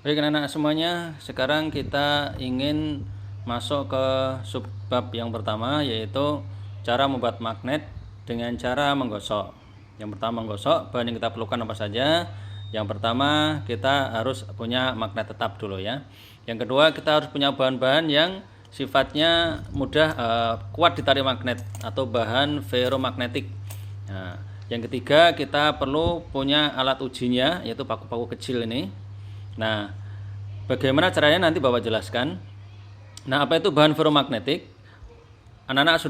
Baik anak-anak semuanya, sekarang kita ingin masuk ke subbab yang pertama, yaitu cara membuat magnet dengan cara menggosok. Yang pertama menggosok, bahan yang kita perlukan apa saja. Yang pertama kita harus punya magnet tetap dulu ya. Yang kedua kita harus punya bahan-bahan yang sifatnya mudah kuat ditarik magnet atau bahan ferromagnetik. Nah, yang ketiga kita perlu punya alat ujinya, yaitu paku-paku kecil ini. Nah, bagaimana caranya nanti Bapak jelaskan. Nah, apa itu bahan ferromagnetik? Anak-anak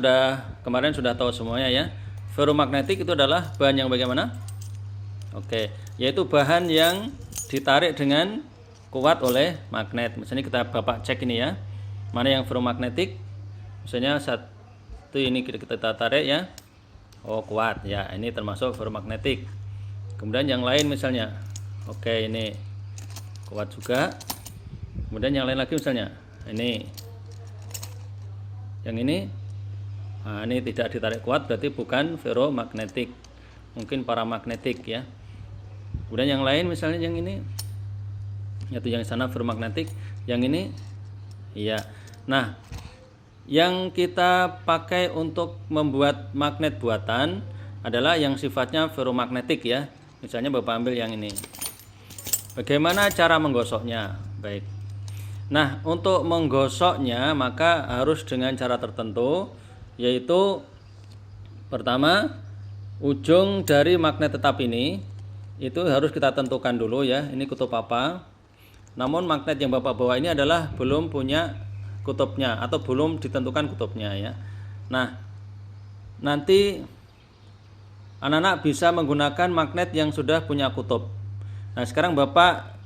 kemarin sudah tahu semuanya ya. Ferromagnetik itu adalah bahan yang bagaimana? Oke, yaitu bahan yang ditarik dengan kuat oleh magnet. Misalnya Bapak cek ini ya. Mana yang ferromagnetik? Misalnya satu ini kita tarik ya. Oh, kuat ya. Ini termasuk ferromagnetik. Kemudian yang lain misalnya. Oke, ini kuat juga. Kemudian yang lain lagi misalnya ini, yang ini, nah ini tidak ditarik kuat berarti bukan ferromagnetik, mungkin paramagnetik ya. Kemudian yang lain misalnya yang ini, yaitu yang sana ferromagnetik, yang ini, iya. Nah, yang kita pakai untuk membuat magnet buatan adalah yang sifatnya ferromagnetik ya. Misalnya Bapak ambil yang ini. Bagaimana cara menggosoknya? Baik. Nah, untuk menggosoknya maka harus dengan cara tertentu, yaitu pertama, ujung dari magnet tetap ini itu harus kita tentukan dulu ya. Ini kutub apa? Namun magnet yang Bapak bawa ini adalah belum punya kutubnya atau belum ditentukan kutubnya ya. Nah, nanti anak-anak bisa menggunakan magnet yang sudah punya kutub. Nah, sekarang Bapak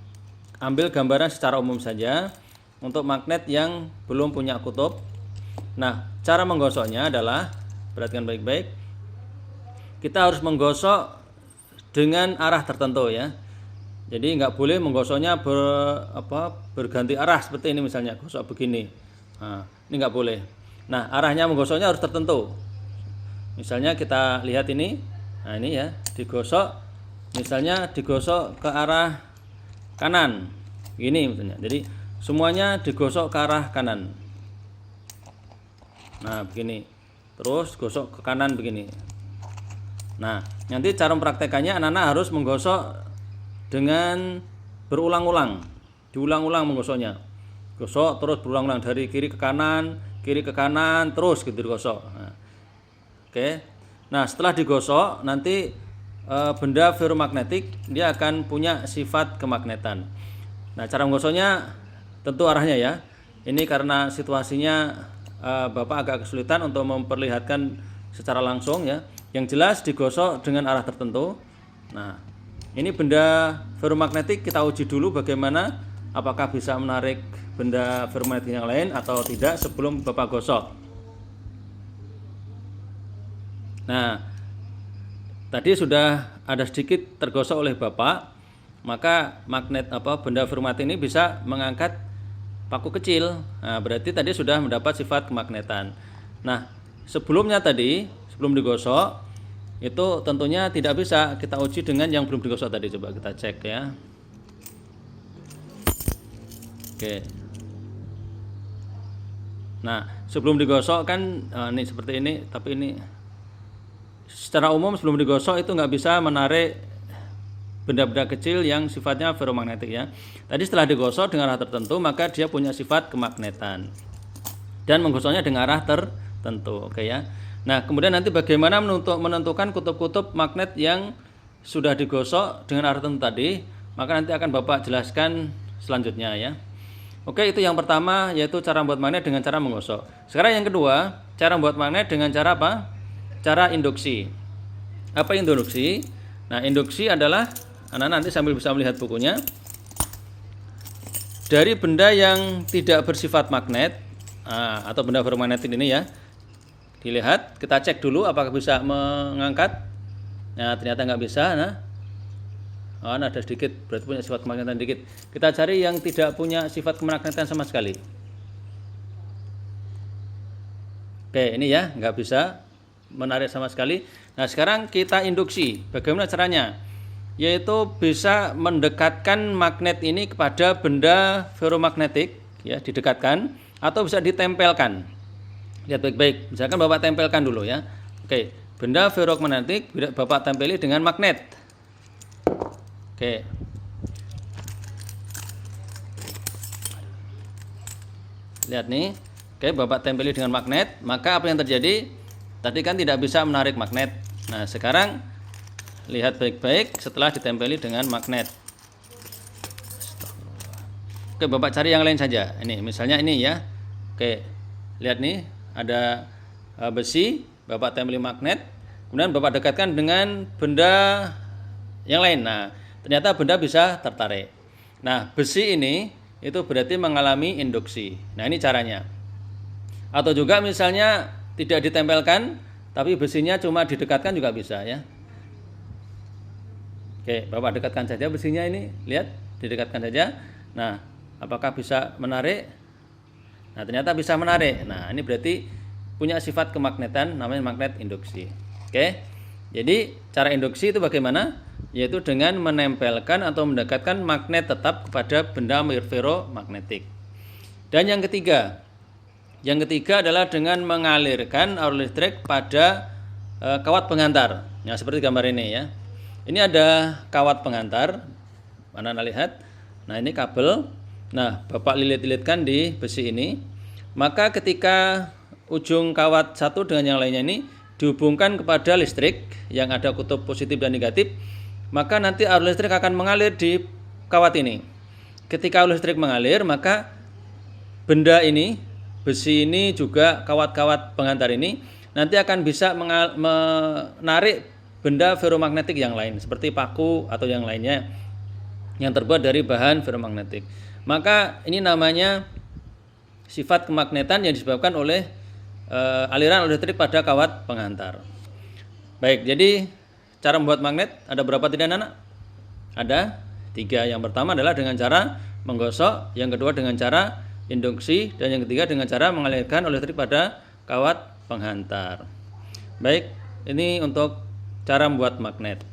ambil gambaran secara umum saja untuk magnet yang belum punya kutub. Nah, cara menggosoknya adalah, perhatikan baik-baik, kita harus menggosok dengan arah tertentu ya. Jadi nggak boleh menggosoknya berganti arah seperti ini misalnya, gosok begini. Nah, ini nggak boleh. Nah, arahnya menggosoknya harus tertentu. Misalnya kita lihat ini, nah ini ya, digosok. Misalnya digosok ke arah kanan, gini misalnya. Jadi semuanya digosok ke arah kanan. Nah begini, terus gosok ke kanan begini. Nah, nanti cara mempraktekannya anak-anak harus menggosok dengan berulang-ulang, diulang-ulang menggosoknya. Gosok terus berulang-ulang dari kiri ke kanan, terus gitu digosok. Nah, oke. Nah, setelah digosok nanti benda ferromagnetik dia akan punya sifat kemagnetan. Nah, cara menggosoknya tentu arahnya ya. Ini karena situasinya Bapak agak kesulitan untuk memperlihatkan secara langsung ya. Yang jelas digosok dengan arah tertentu. Nah, ini benda ferromagnetik kita uji dulu bagaimana, apakah bisa menarik benda ferromagnetik yang lain atau tidak sebelum Bapak gosok. Nah, tadi sudah ada sedikit tergosok oleh Bapak, maka benda ferromagnetik ini bisa mengangkat paku kecil. Nah, berarti tadi sudah mendapat sifat kemagnetan. Nah, sebelum digosok itu tentunya tidak bisa kita uji dengan yang belum digosok tadi. Coba kita cek ya. Oke. Nah, sebelum digosok kan ini seperti ini, tapi ini secara umum sebelum digosok itu nggak bisa menarik benda-benda kecil yang sifatnya ferromagnetik ya. Tadi setelah digosok dengan arah tertentu maka dia punya sifat kemagnetan dan menggosoknya dengan arah tertentu. Oke ya. Nah, kemudian nanti bagaimana menentukan kutub-kutub magnet yang sudah digosok dengan arah tertentu tadi, maka nanti akan Bapak jelaskan selanjutnya ya. Oke, itu yang pertama, yaitu cara membuat magnet dengan cara menggosok. Sekarang yang kedua, cara membuat magnet dengan cara apa? Cara induksi. Apa induksi? Nah, induksi adalah, anak-anak nanti sambil bisa melihat bukunya, dari benda yang tidak bersifat magnet atau benda ferromagnetik ini ya, dilihat, kita cek dulu apakah bisa mengangkat. Nah, ternyata nggak bisa. Nah, ada sedikit, berarti punya sifat kemagnetan sedikit. Kita cari yang tidak punya sifat kemagnetan sama sekali. Oke, ini ya, nggak bisa menarik sama sekali. Nah, sekarang kita induksi. Bagaimana caranya? yaitu bisa mendekatkan magnet ini kepada benda ferromagnetik, ya, didekatkan atau bisa ditempelkan. Lihat baik-baik. Misalkan Bapak tempelkan dulu ya. Oke, benda ferromagnetik Bapak tempeli dengan magnet. Oke. Lihat nih. Oke, Bapak tempeli dengan magnet, maka apa yang terjadi? Tadi kan tidak bisa menarik magnet. Nah, sekarang lihat baik-baik setelah ditempeli dengan magnet. Oke, Bapak cari yang lain saja. Ini, misalnya ini ya. Oke, lihat nih, ada besi, Bapak tempeli magnet, kemudian Bapak dekatkan dengan benda yang lain. Nah, ternyata benda bisa tertarik. Nah, besi ini itu berarti mengalami induksi. Nah, ini caranya. Atau juga misalnya tidak ditempelkan, tapi besinya cuma didekatkan juga bisa ya. Oke, Bapak dekatkan saja besinya ini, lihat, didekatkan saja. Nah, apakah bisa menarik? Nah, ternyata bisa menarik. Nah, ini berarti punya sifat kemagnetan, namanya magnet induksi. Oke, jadi cara induksi itu bagaimana? Yaitu dengan menempelkan atau mendekatkan magnet tetap kepada benda ferromagnetik. Dan yang ketiga adalah dengan mengalirkan arus listrik pada kawat pengantar. Nah, seperti gambar ini ya. Ini ada kawat pengantar. Mana Anda lihat? Nah, ini kabel. Nah, Bapak lilit-lilitkan di besi ini. Maka ketika ujung kawat satu dengan yang lainnya ini dihubungkan kepada listrik yang ada kutub positif dan negatif, maka nanti arus listrik akan mengalir di kawat ini. Ketika arus listrik mengalir, maka benda ini, besi ini juga kawat-kawat pengantar ini nanti akan bisa menarik benda ferromagnetik yang lain seperti paku atau yang lainnya yang terbuat dari bahan ferromagnetik. Maka ini namanya sifat kemagnetan yang disebabkan oleh aliran arus listrik pada kawat pengantar. Baik, jadi cara membuat magnet ada berapa tidak anak? Ada 3. Yang pertama adalah dengan cara menggosok, yang kedua dengan cara induksi, dan yang ketiga dengan cara mengalirkan arus listrik pada kawat penghantar. Baik, ini untuk cara membuat magnet.